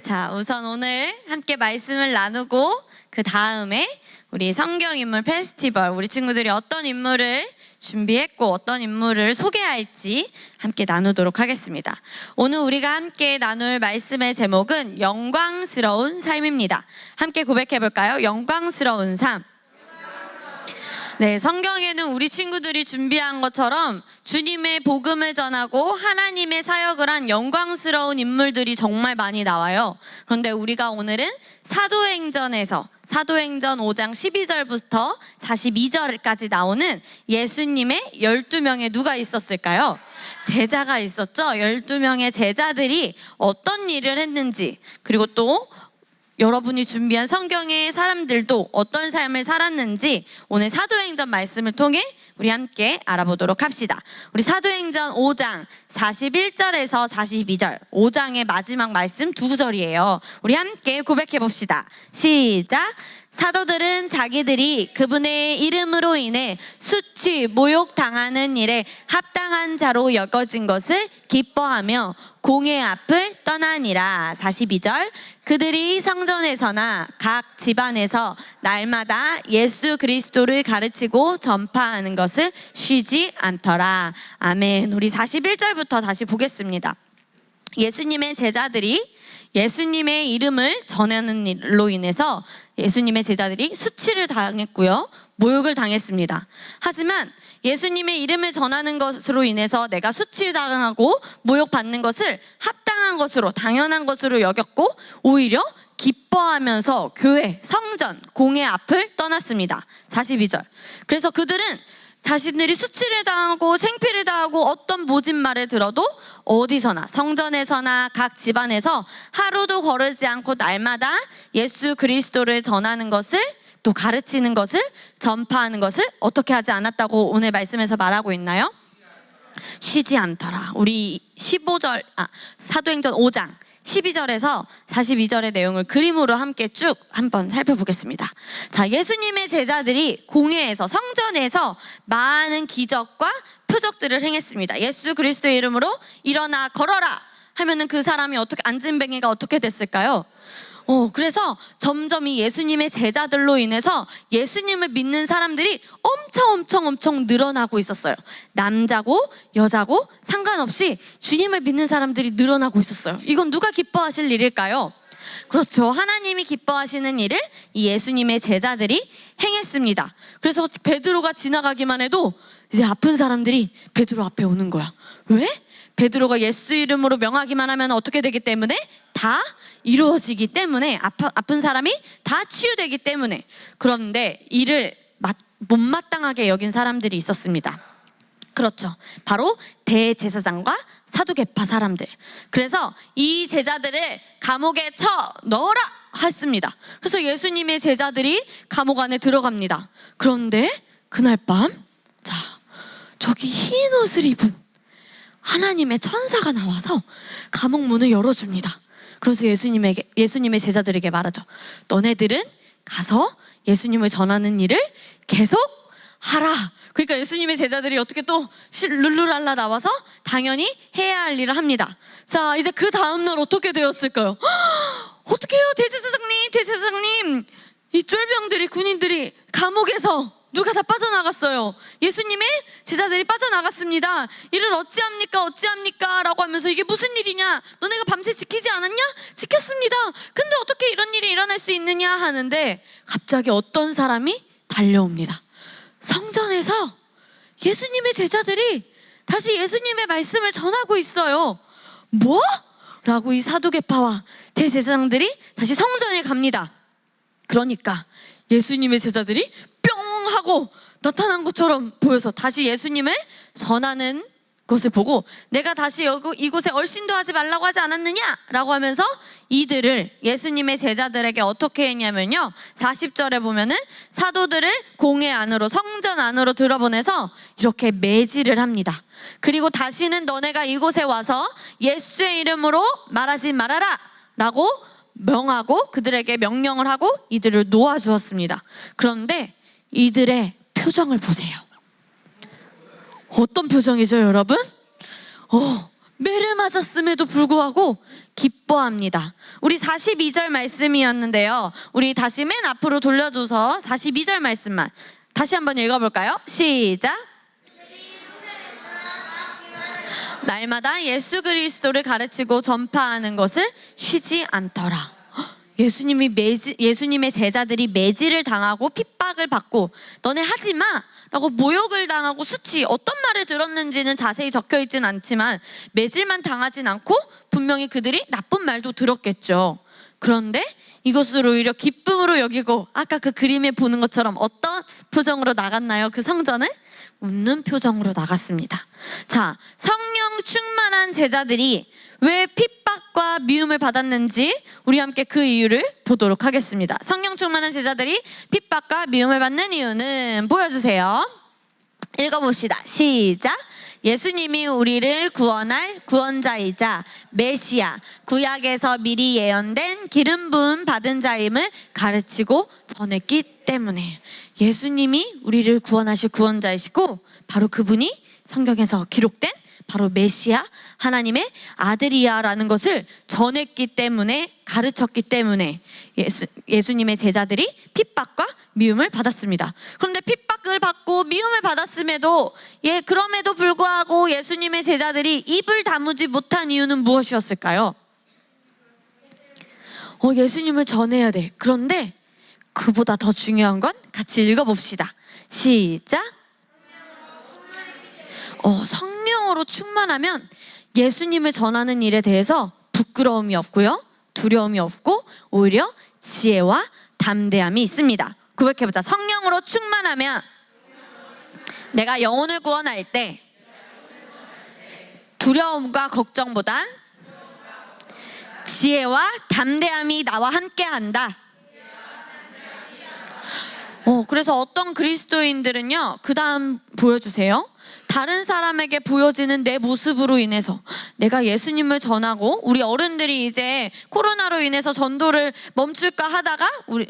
자, 우선 오늘 함께 말씀을 나누고 그 다음에 우리 성경인물 페스티벌, 우리 친구들이 어떤 인물을 준비했고 어떤 인물을 소개할지 함께 나누도록 하겠습니다. 오늘 우리가 함께 나눌 말씀의 제목은 영광스러운 삶입니다. 함께 고백해 볼까요? 영광스러운 삶. 네, 성경에는 우리 친구들이 준비한 것처럼 주님의 복음을 전하고 하나님의 사역을 한 영광스러운 인물들이 정말 많이 나와요. 그런데 우리가 오늘은 사도행전에서 사도행전 5장 12절부터 42절까지 나오는 예수님의 12명의 누가 있었을까요? 제자가 있었죠. 12명의 제자들이 어떤 일을 했는지, 그리고 또 여러분이 준비한 성경의 사람들도 어떤 삶을 살았는지 오늘 사도행전 말씀을 통해 우리 함께 알아보도록 합시다. 우리 사도행전 5장 41절에서 42절, 5장의 마지막 말씀 두 구절이에요. 우리 함께 고백해 봅시다. 시작! 사도들은 자기들이 그분의 이름으로 인해 수치, 모욕 당하는 일에 합당한 자로 여겨진 것을 기뻐하며 공회 앞을 떠나니라. 42절, 그들이 성전에서나 각 집안에서 날마다 예수 그리스도를 가르치고 전파하는 것을 쉬지 않더라. 아멘. 우리 41절부터 다시 보겠습니다. 예수님의 제자들이 예수님의 이름을 전하는 일로 인해서 예수님의 제자들이 수치를 당했고요, 모욕을 당했습니다. 하지만 예수님의 이름을 전하는 것으로 인해서 내가 수치를 당하고 모욕받는 것을 합당한 것으로, 당연한 것으로 여겼고 오히려 기뻐하면서 교회, 성전, 공회 앞을 떠났습니다. 42절. 그래서 그들은 자신들이 수치를 당하고 생피를 당하고 어떤 모진 말을 들어도 어디서나, 성전에서나 각 집안에서 하루도 거르지 않고 날마다 예수 그리스도를 전하는 것을, 또 가르치는 것을, 전파하는 것을 어떻게 하지 않았다고 오늘 말씀에서 말하고 있나요? 쉬지 않더라. 우리 사도행전 5장 12절에서 42절의 내용을 그림으로 함께 쭉 한번 살펴보겠습니다. 자, 예수님의 제자들이 공회에서, 성전에서 많은 기적과 표적들을 행했습니다. 예수 그리스도의 이름으로 일어나 걸어라 하면은 그 사람이 어떻게, 안진뱅이가 어떻게 됐을까요? 그래서 점점 이 예수님의 제자들로 인해서 예수님을 믿는 사람들이 엄청 늘어나고 있었어요. 남자고 여자고 상관없이 주님을 믿는 사람들이 늘어나고 있었어요. 이건 누가 기뻐하실 일일까요? 그렇죠. 하나님이 기뻐하시는 일을 이 예수님의 제자들이 행했습니다. 그래서 베드로가 지나가기만 해도 이제 아픈 사람들이 베드로 앞에 오는 거야. 왜? 베드로가 예수 이름으로 명하기만 하면 어떻게 되기 때문에? 다 이루어지기 때문에, 아픈 사람이 다 치유되기 때문에. 그런데 이를 못마땅하게 여긴 사람들이 있었습니다. 그렇죠. 바로 대제사장과 사두개파 사람들. 그래서 이 제자들을 감옥에 쳐 넣어라 했습니다. 그래서 예수님의 제자들이 감옥 안에 들어갑니다. 그런데 그날 밤, 자, 저기 흰 옷을 입은 하나님의 천사가 나와서 감옥 문을 열어줍니다. 그래서 예수님의 제자들에게 말하죠. 너네들은 가서 예수님을 전하는 일을 계속 하라. 그러니까 예수님의 제자들이 어떻게 또 룰루랄라 나와서 당연히 해야 할 일을 합니다. 자, 이제 그 다음날 어떻게 되었을까요? 어떻게 해요? 대제사장님, 이 쫄병들이, 군인들이 감옥에서 누가 다 빠져나갔어요. 예수님의 제자들이 빠져나갔습니다. 이를 어찌합니까? 라고 하면서 이게 무슨 일이냐? 너네가 밤새 지키지 않았냐? 지켰습니다. 근데 어떻게 이런 일이 일어날 수 있느냐 하는데 갑자기 어떤 사람이 달려옵니다. 성전에서 예수님의 제자들이 다시 예수님의 말씀을 전하고 있어요. 뭐? 라고 이 사두개파와 대제사장들이 다시 성전에 갑니다. 그러니까 예수님의 제자들이 뿅 하고 나타난 것처럼 보여서 다시 예수님을 전하는 것을 보고, 내가 다시 이곳에 얼씬도 하지 말라고 하지 않았느냐? 라고 하면서 이들을, 예수님의 제자들에게 어떻게 했냐면요, 40절에 보면은 사도들을 공회 안으로, 성전 안으로 들어보내서 이렇게 매질을 합니다. 그리고 다시는 너네가 이곳에 와서 예수의 이름으로 말하지 말아라 라고 명하고 그들에게 명령을 하고 이들을 놓아주었습니다. 그런데 이들의 표정을 보세요. 어떤 표정이죠, 여러분? 매를 맞았음에도 불구하고 기뻐합니다. 우리 42절 말씀이었는데요. 우리 다시 맨 앞으로 돌려줘서 42절 말씀만 다시 한번 읽어볼까요? 시작. 날마다 예수 그리스도를 가르치고 전파하는 것을 쉬지 않더라. 예수님의 제자들이 매질을 당하고 핍박을 받고 너네 하지 마 라고 모욕을 당하고 수치, 어떤 말을 들었는지는 자세히 적혀있진 않지만 매질만 당하진 않고 분명히 그들이 나쁜 말도 들었겠죠. 그런데 이것을 오히려 기쁨으로 여기고 아까 그 그림에 보는 것처럼 어떤 표정으로 나갔나요? 그 성전을? 웃는 표정으로 나갔습니다. 자, 성령 충만한 제자들이 왜 핍박과 미움을 받았는지 우리 함께 그 이유를 보도록 하겠습니다. 성령 충만한 제자들이 핍박과 미움을 받는 이유는 보여주세요. 읽어봅시다. 시작. 예수님이 우리를 구원할 구원자이자 메시아, 구약에서 미리 예언된 기름 부음 받은 자임을 가르치고 전했기 때문에 예수님이 우리를 구원하실 구원자이시고 바로 그분이 성경에서 기록된 바로 메시아, 하나님의 아들이야라는 것을 전했기 때문에, 가르쳤기 때문에 예수님의 제자들이 핍박과 미움을 받았습니다. 그런데 핍박을 받고 미움을 받았음에도 그럼에도 불구하고 예수님의 제자들이 입을 다무지 못한 이유는 무엇이었을까요? 예수님을 전해야 돼. 그런데 그보다 더 중요한 건 같이 읽어봅시다. 시작. 성령으로 충만하면 예수님을 전하는 일에 대해서 부끄러움이 없고요, 두려움이 없고 오히려 지혜와 담대함이 있습니다. 고백해보자. 성령으로 충만하면 내가 영혼을 구원할 때 두려움과 걱정보단 지혜와 담대함이 나와 함께한다. 그래서 어떤 그리스도인들은요, 그 다음 보여주세요. 다른 사람에게 보여지는 내 모습으로 인해서 내가 예수님을 전하고, 우리 어른들이 이제 코로나로 인해서 전도를 멈출까 하다가 우리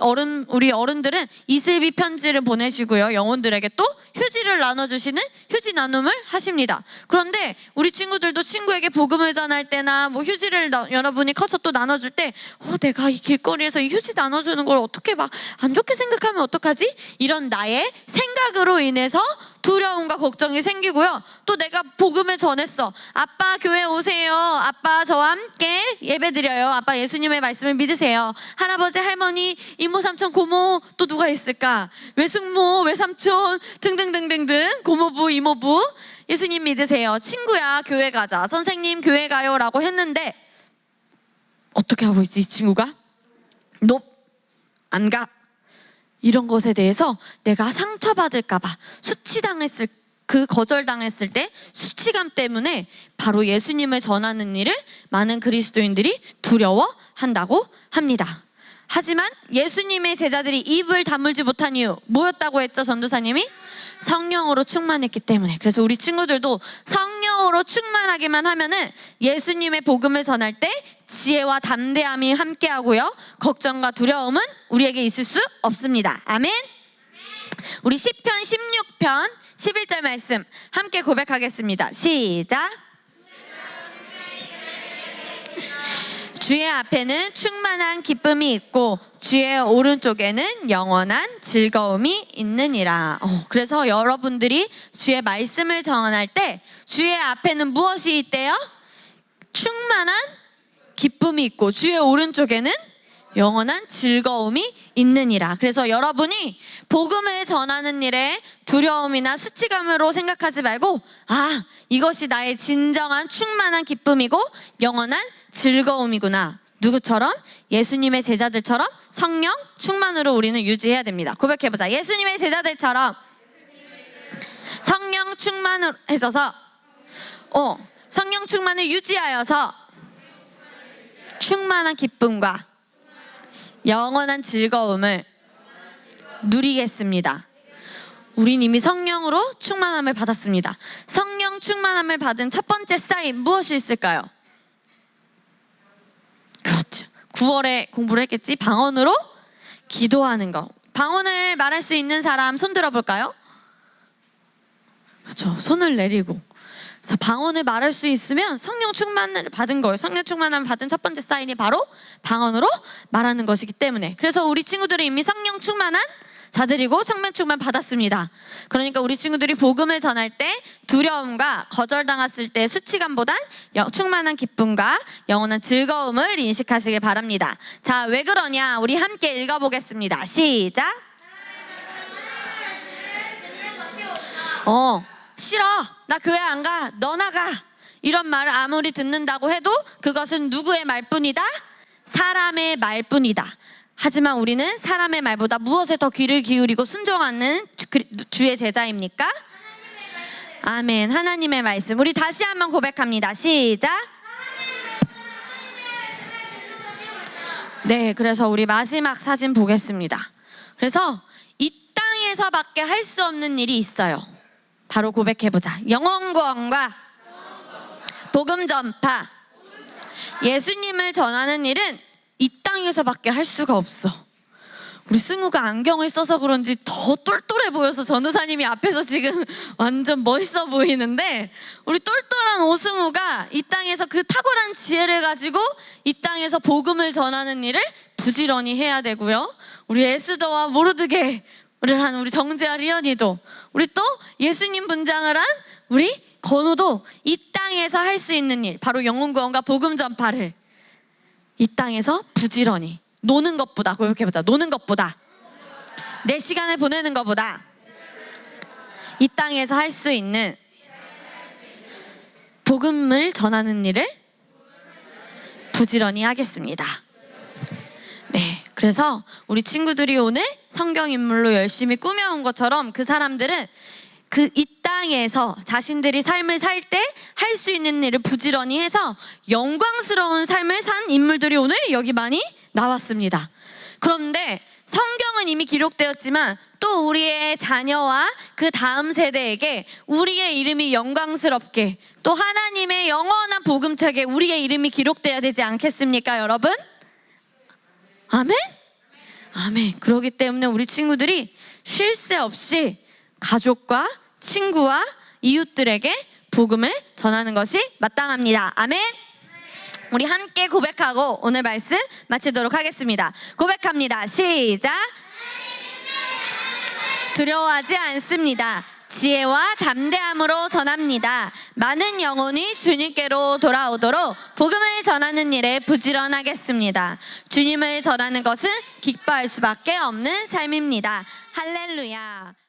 어른들은 이슬비 편지를 보내시고요, 영혼들에게 또 휴지를 나눠주시는 휴지 나눔을 하십니다. 그런데 우리 친구들도 친구에게 복음을 전할 때나 뭐 휴지를 여러분이 커서 또 나눠줄 때 내가 이 길거리에서 이 휴지 나눠주는 걸 어떻게 막 안 좋게 생각하면 어떡하지? 이런 나의 생각으로 인해서 두려움과 걱정이 생기고요. 또 내가 복음을 전했어. 아빠 교회 오세요. 아빠 저와 함께 예배드려요. 아빠 예수님의 말씀을 믿으세요. 할아버지 할머니 이모 삼촌 고모 또 누가 있을까? 외숙모 외삼촌 등등등등등 고모부 이모부 예수님 믿으세요. 친구야 교회 가자. 선생님 교회 가요 라고 했는데 어떻게 하고 있지 이 친구가? 안 가. 이런 것에 대해서 내가 상처받을까봐 거절당했을 때 수치감 때문에 바로 예수님을 전하는 일을 많은 그리스도인들이 두려워한다고 합니다. 하지만 예수님의 제자들이 입을 다물지 못한 이유 뭐였다고 했죠? 전도사님이? 성령으로 충만했기 때문에. 그래서 우리 친구들도 성령으로 충만하기만 하면은 예수님의 복음을 전할 때 지혜와 담대함이 함께하고요, 걱정과 두려움은 우리에게 있을 수 없습니다. 아멘. 우리 시편 16편 11절 말씀 함께 고백하겠습니다. 시작. 주의 앞에는 충만한 기쁨이 있고 주의 오른쪽에는 영원한 즐거움이 있느니라. 그래서 여러분들이 주의 말씀을 전할 때 주의 앞에는 무엇이 있대요? 충만한 기쁨이 있고 주의 오른쪽에는 영원한 즐거움이 있느니라. 그래서 여러분이 복음을 전하는 일에 두려움이나 수치감으로 생각하지 말고 이것이 나의 진정한 충만한 기쁨이고 영원한 즐거움이구나. 누구처럼? 예수님의 제자들처럼 성령 충만으로 우리는 유지해야 됩니다. 고백해보자. 예수님의 제자들처럼 성령 충만을 해서서 성령 충만을 유지하여서 충만한 기쁨과 영원한 즐거움을 누리겠습니다. 우린 이미 성령으로 충만함을 받았습니다. 성령 충만함을 받은 첫 번째 사인 무엇이 있을까요? 그렇죠. 9월에 공부를 했겠지? 방언으로 기도하는 거. 방언을 말할 수 있는 사람 손 들어볼까요? 그렇죠. 손을 내리고. 그래서 방언을 말할 수 있으면 성령 충만을 받은 거예요. 성령 충만을 받은 첫 번째 사인이 바로 방언으로 말하는 것이기 때문에. 그래서 우리 친구들은 이미 성령 충만한 자들이고 성령 충만 받았습니다. 그러니까 우리 친구들이 복음을 전할 때 두려움과 거절당했을 때 수치감보단 충만한 기쁨과 영원한 즐거움을 인식하시길 바랍니다. 자, 왜 그러냐? 우리 함께 읽어보겠습니다. 시작. 싫어. 나 교회 안 가. 너 나가. 이런 말을 아무리 듣는다고 해도 그것은 누구의 말뿐이다? 사람의 말뿐이다. 하지만 우리는 사람의 말보다 무엇에 더 귀를 기울이고 순종하는 주의 제자입니까? 아멘. 하나님의 말씀. 우리 다시 한번 고백합니다. 시작. 네, 그래서 우리 마지막 사진 보겠습니다. 그래서 이 땅에서밖에 할 수 없는 일이 있어요. 바로 고백해보자. 영혼 구원과 복음 전파. 예수님을 전하는 일은 이 땅에서밖에 할 수가 없어. 우리 승우가 안경을 써서 그런지 더 똘똘해 보여서 전우사님이 앞에서 지금 완전 멋있어 보이는데, 우리 똘똘한 오승우가 이 땅에서 그 탁월한 지혜를 가지고 이 땅에서 복음을 전하는 일을 부지런히 해야 되고요. 우리 에스더와 모르드게를 한 우리 정재와 리언이도, 우리 또 예수님 분장을 한 우리 건우도 이 땅에서 할 수 있는 일, 바로 영혼 구원과 복음 전파를 이 땅에서 부지런히, 노는 것보다, 고백해보자. 노는 것보다, 내 시간을 보내는 것보다 이 땅에서 할 수 있는 복음을 전하는 일을 부지런히 하겠습니다. 네, 그래서 우리 친구들이 오늘 성경 인물로 열심히 꾸며온 것처럼 그 사람들은 이 땅에서 자신들이 삶을 살 때 할 수 있는 일을 부지런히 해서 영광스러운 삶을 산 인물들이 오늘 여기 많이 나왔습니다. 그런데 성경은 이미 기록되었지만 또 우리의 자녀와 그 다음 세대에게 우리의 이름이 영광스럽게, 또 하나님의 영원한 복음책에 우리의 이름이 기록돼야 되지 않겠습니까, 여러분? 아멘? 아멘. 그렇기 때문에 우리 친구들이 쉴 새 없이 가족과 친구와 이웃들에게 복음을 전하는 것이 마땅합니다. 아멘. 우리 함께 고백하고 오늘 말씀 마치도록 하겠습니다. 고백합니다. 시작. 두려워하지 않습니다. 지혜와 담대함으로 전합니다. 많은 영혼이 주님께로 돌아오도록 복음을 전하는 일에 부지런하겠습니다. 주님을 전하는 것은 기뻐할 수밖에 없는 삶입니다. 할렐루야.